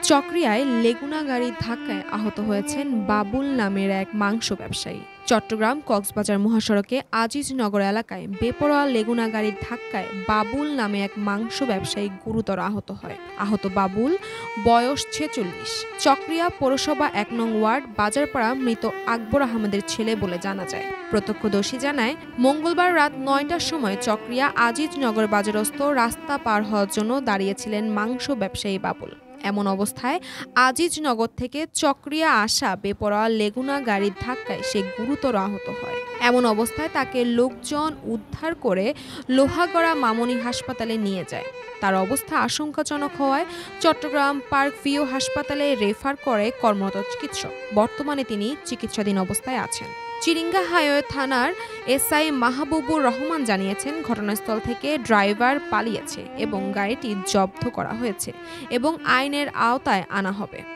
চকরিয়ায় লেগুনা গাড়ির ধাক্কায় আহত হয়েছেন বাবুল নামের এক মাংস ব্যবসায়ী। চট্টগ্রাম কক্সবাজার মহাসড়কে আজিজনগর এলাকায় বেপরোয়া লেগুনা গাড়ির ধাক্কায় বাবুল নামে এক মাংস ব্যবসায়ী গুরুতর আহত হয়। আহত বাবুল বয়স ৪৬। চকরিয়া পৌরসভা ১ নং ওয়ার্ড বাজারপাড়া মৃত আকবর আহমেদের ছেলে বলে জানা যায়। প্রত্যক্ষদর্শী জানায়, মঙ্গলবার রাত ৯টার সময় চকরিয়া আজিজনগর বাজারস্থ রাস্তা পার হওয়ার জন্য দাঁড়িয়েছিলেন মাংস ব্যবসায়ী বাবুল। এমন অবস্থায় আজিজনগর থেকে চকরিয়া আসা বেপরোয়া লেগুনা গাড়ির ধাক্কায় সে গুরুতর আহত হয়। এমন অবস্থায় তাকে লোকজন উদ্ধার করে লোহাগড়া মামনি হাসপাতালে নিয়ে যায়। তার অবস্থা আশঙ্কাজনক হওয়ায় চট্টগ্রাম পার্ক ভিউ হাসপাতালে রেফার করে কর্মরত চিকিৎসক। বর্তমানে তিনি চিকিৎসাধীন অবস্থায় আছেন। চিরিঙ্গা হাইওয়ে থানার এসআই মাহবুবুর রহমান জানিয়েছেন, ঘটনাস্থল থেকে ড্রাইভার পালিয়েছে এবং গাড়িটি জব্দ করা হয়েছে এবং আইনের আওতায় আনা হবে।